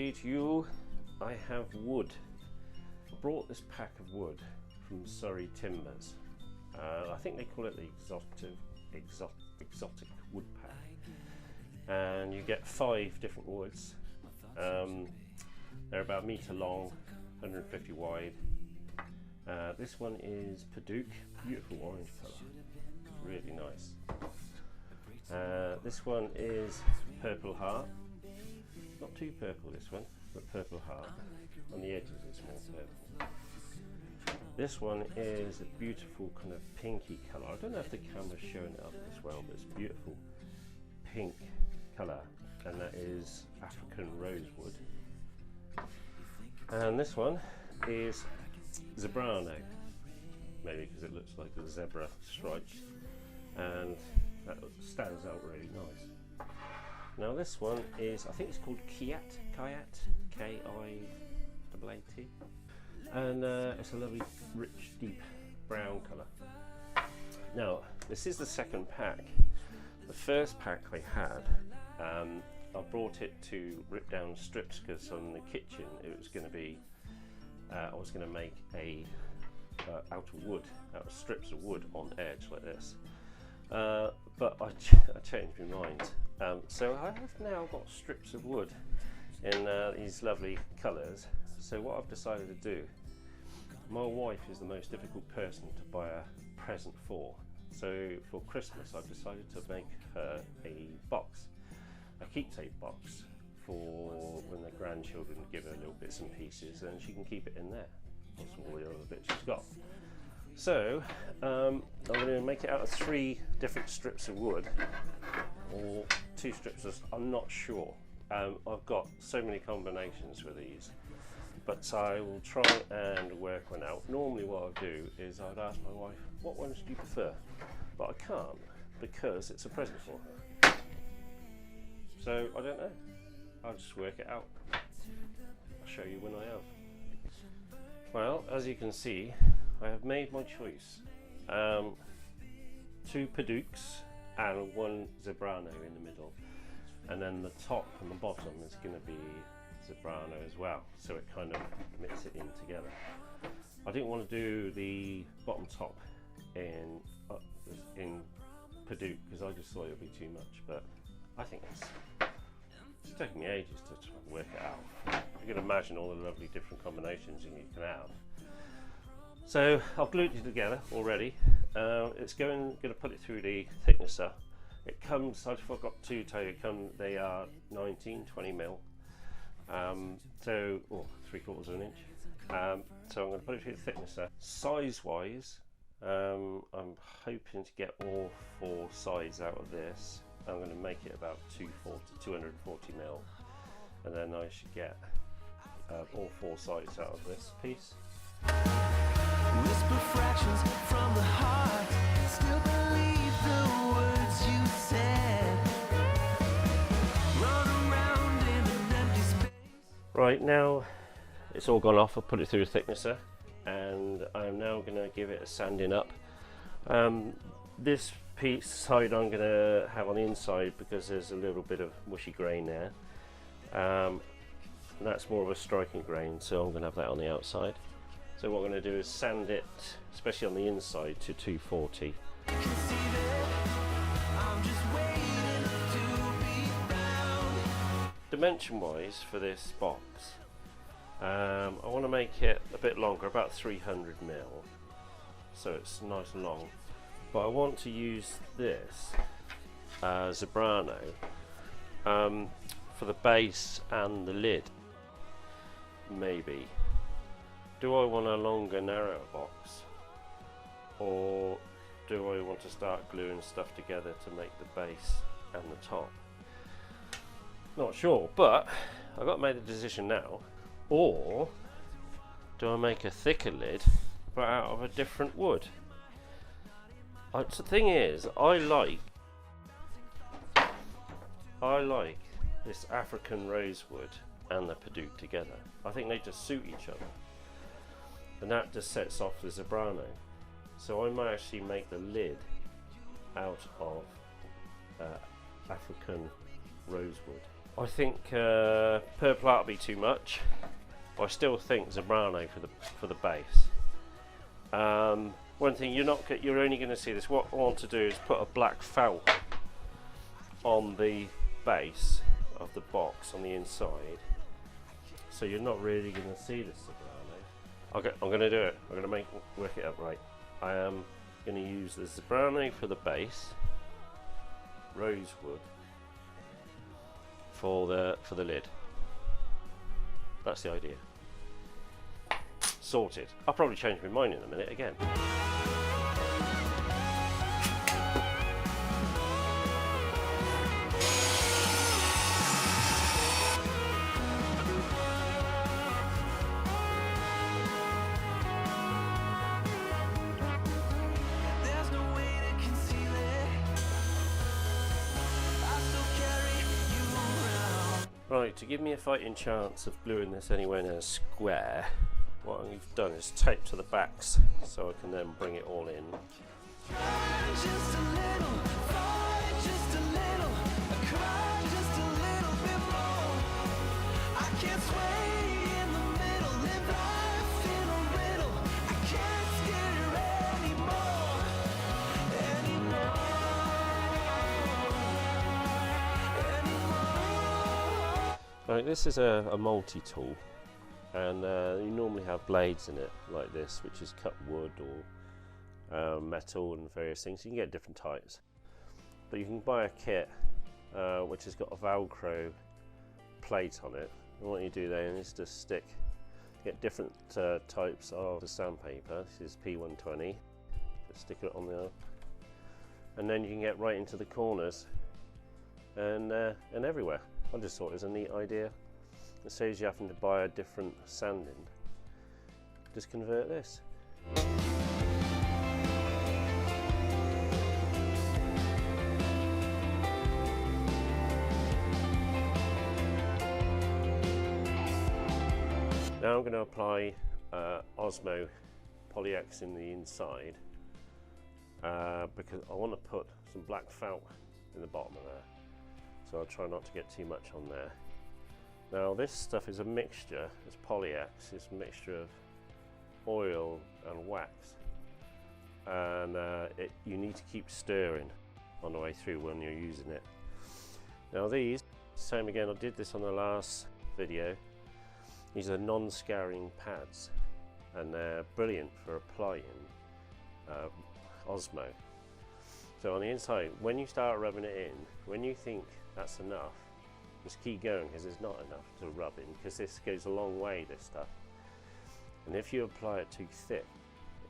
say to you, I have wood. I brought this pack of wood from Surrey Timbers. I think they call it the exotic wood pack. And you get 5 different woods. They're about a metre long, 150 wide. This one is padauk, beautiful orange colour, really nice. This one is purple heart, not too purple this one, but purple heart. On the edges it's more purple. This one is a beautiful kind of pinky colour. I don't know if the camera's showing it up as well, but it's beautiful pink colour, and that is African Rosewood. And this one is zebrano, maybe because it looks like a zebra stripes, and that stands out really nice. Now this one is, I think it's called Kayat, K-I-A-A-T, and it's a lovely rich deep brown colour. Now this is the second pack. The first pack I had, I brought it to rip down strips because on the kitchen it was going to be, I was going to make a out of wood, out of strips of wood on edge like this. But I changed my mind. So I have now got strips of wood in these lovely colours. So what I've decided to do, my wife is the most difficult person to buy a present for. So for Christmas I've decided to make her a box, a keepsake box, for when the grandchildren give her little bits and pieces, and she can keep it in there, plus all the other bits she's got. So I'm going to make it out of 3 different strips of wood, or 2 strips of, I'm not sure. I've got so many combinations for these, but I will try and work one out. Normally what I'll do is I'd ask my wife, what ones do you prefer? But I can't, because it's a present for her. So I don't know. I'll just work it out. I'll show you when I have. Well, as you can see, I have made my choice. 2 padauks and 1 zebrano in the middle, and then the top and the bottom is going to be zebrano as well, so it kind of mix it in together. I didn't want to do the bottom top in padauk because I just thought it would be too much, but I think it's taken me ages to try and work it out. You can imagine all the lovely different combinations you can have. So I've glued it together already. It's going to put it through the thicknesser. It comes, I forgot to tell you, they are 19-20 mil. So, 3/4 of an inch. So I'm going to put it through the thicknesser. Size wise, I'm hoping to get all 4 sides out of this. I'm going to make it about 240 mil, and then I should get all 4 sides out of this piece. Whisper fractions from the heart, still believe the words you said. Run around in an empty space. Right, now it's all gone off. I'll put it through the thicknesser, and I'm now going to give it a sanding up. This piece side I'm going to have on the inside because there's a little bit of mushy grain there. That's more of a striking grain, so I'm going to have that on the outside. So what I'm going to do is sand it, especially on the inside, to 240. Dimension wise for this box, I want to make it a bit longer, about 300 mil, so it's nice and long. But I want to use this zebrano for the base and the lid, maybe. Do I want a longer, narrower box, or do I want to start gluing stuff together to make the base and the top? Not sure, but I've got to make a decision now. Or do I make a thicker lid but out of a different wood? The thing is, I like this African Rosewood and the padauk together. I think they just suit each other, and that just sets off the zebrano. So I might actually make the lid out of African Rosewood I think purple art will be too much. I still think zebrano for the base. One thing you're only going to see this. What I want to do is put a black felt on the base of the box on the inside, so you're not really going to see this zebrano. Okay, I'm going to do it. I'm going to work it up right. I am going to use the zebrano for the base, rosewood for the lid. That's the idea. Sorted. I'll probably change my mind in a minute again. Right, to give me a fighting chance of gluing this anywhere near a square, what I've done is tape to the backs so I can then bring it all in. Right, this is a multi-tool, and you normally have blades in it like this, which is cut wood or metal and various things. You can get different types, but you can buy a kit which has got a Velcro plate on it. And what you do then is just get different types of the sandpaper. This is P120. Just stick it on there, and then you can get right into the corners and everywhere. I just thought it was a neat idea. It saves you having to buy a different sanding. Just convert this. Now I'm going to apply Osmo Poly-X in the inside because I want to put some black felt in the bottom of there. So I'll try not to get too much on there. Now this stuff is a mixture, it's Poly-X, it's a mixture of oil and wax, and you need to keep stirring on the way through when you're using it. Now these, same again, I did this on the last video, these are non-scouring pads and they're brilliant for applying Osmo. So on the inside, when you start rubbing it in, when you think that's enough, just keep going, because there's not enough to rub in, because this goes a long way, this stuff. And if you apply it too thick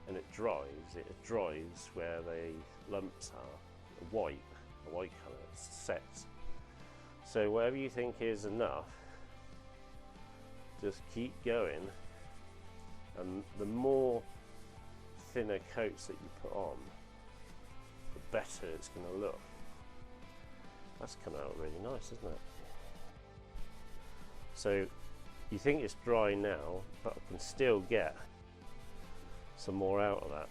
and it dries where the lumps are, a white colour, it sets. So whatever you think is enough, just keep going, and the more thinner coats that you put on, the better it's going to look. That's come out really nice, isn't it? So you think it's dry now, but I can still get some more out of that.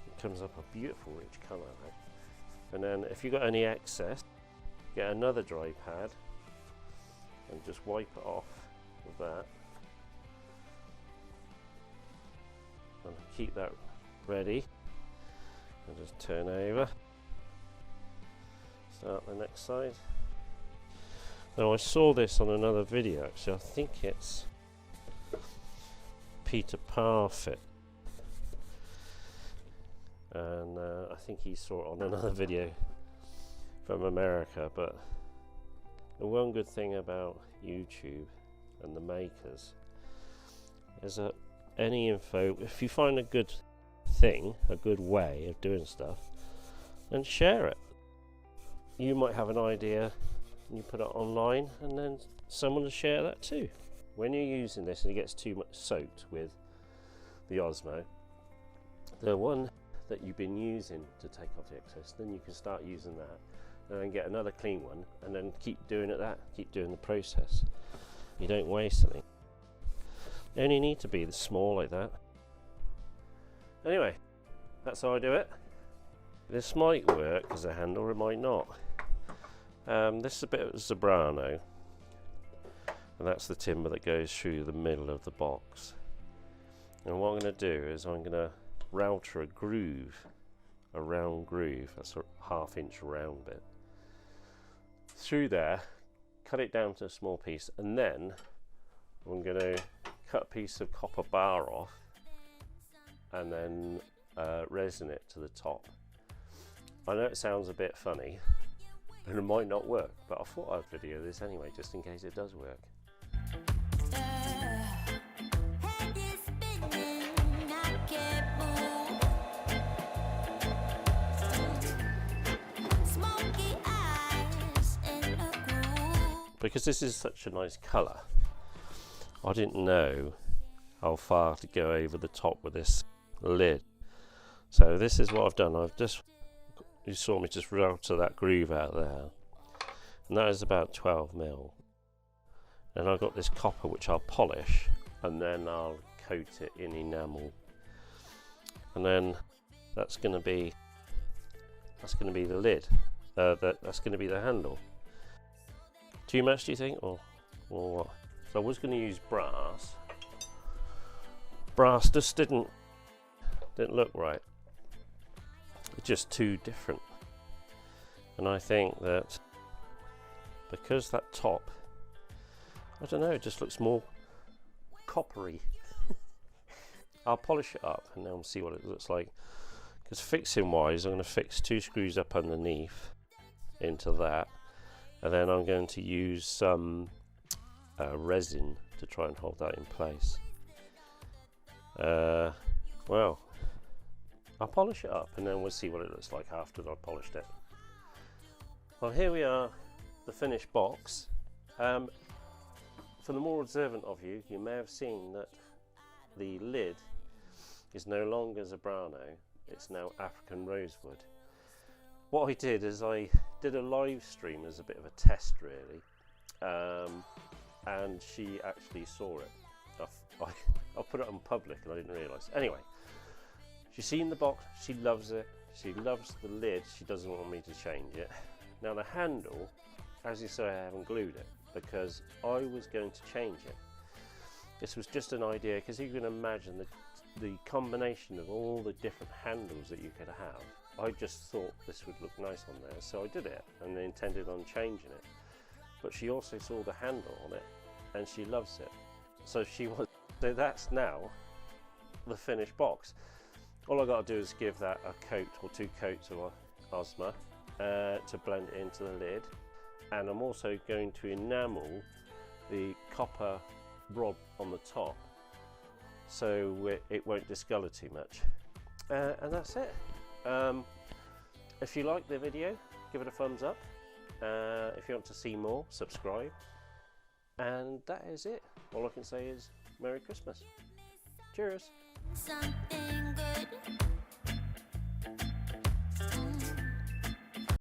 It comes up a beautiful rich colour. And then if you've got any excess, get another dry pad and just wipe it off with that. And keep that ready. And just turn over. Start the next side. Now I saw this on another video actually, I think it's Peter Parfit, and I think he saw it on another video from America. But the one good thing about YouTube and the makers is that any info, if you find a good thing, a good way of doing stuff, then share it. You might have an idea and you put it online, and then someone will share that too. When you're using this and it gets too much soaked with the Osmo, the one that you've been using to take off the excess, then you can start using that and then get another clean one and then keep doing it keep doing the process. You don't waste anything. You only need to be this small like that. Anyway, that's how I do it. This might work as a handle, or it might not. This is a bit of zebrano, and that's the timber that goes through the middle of the box. And what I'm going to do is I'm going to router a groove, a round groove, that's a half-inch round bit, through there, cut it down to a small piece, and then I'm going to cut a piece of copper bar off and then resin it to the top. I know it sounds a bit funny and it might not work, but I thought I'd video this anyway just in case it does work. Because this is such a nice colour, I didn't know how far to go over the top with this lid. So this is what I've done. You saw me just router that groove out there, and that is about 12mm. And I've got this copper which I'll polish, and then I'll coat it in enamel, and then that's going to be the lid. That's going to be the handle. Too much, do you think, or what? So I was going to use brass. Brass just didn't look right. It's just too different. And I think that because that top, I don't know, it just looks more coppery. I'll polish it up and then we'll see what it looks like. Because fixing wise, I'm going to fix 2 screws up underneath into that. And then I'm going to use some resin to try and hold that in place. Well, I'll polish it up and then we'll see what it looks like after I've polished it. Well, here we are, the finished box. For the more observant of you, you may have seen that the lid is no longer zebrano, it's now African Rosewood. What I did is I did a live stream as a bit of a test, really, and she actually saw it. I put it on public and I didn't realise. Anyway, she's seen the box, she loves it, she loves the lid, she doesn't want me to change it. Now the handle, as you say, I haven't glued it because I was going to change it. This was just an idea, because you can imagine the combination of all the different handles that you could have. I just thought this would look nice on there, so I did it and intended on changing it. But she also saw the handle on it and she loves it. So that's now the finished box. All I got to do is give that a coat or 2 coats of Osma to blend it into the lid. And I'm also going to enamel the copper rod on the top so it won't discolour too much. And that's it. If you like the video, give it a thumbs up. If you want to see more, subscribe. And that is it. All I can say is Merry Christmas. Cheers. Something good.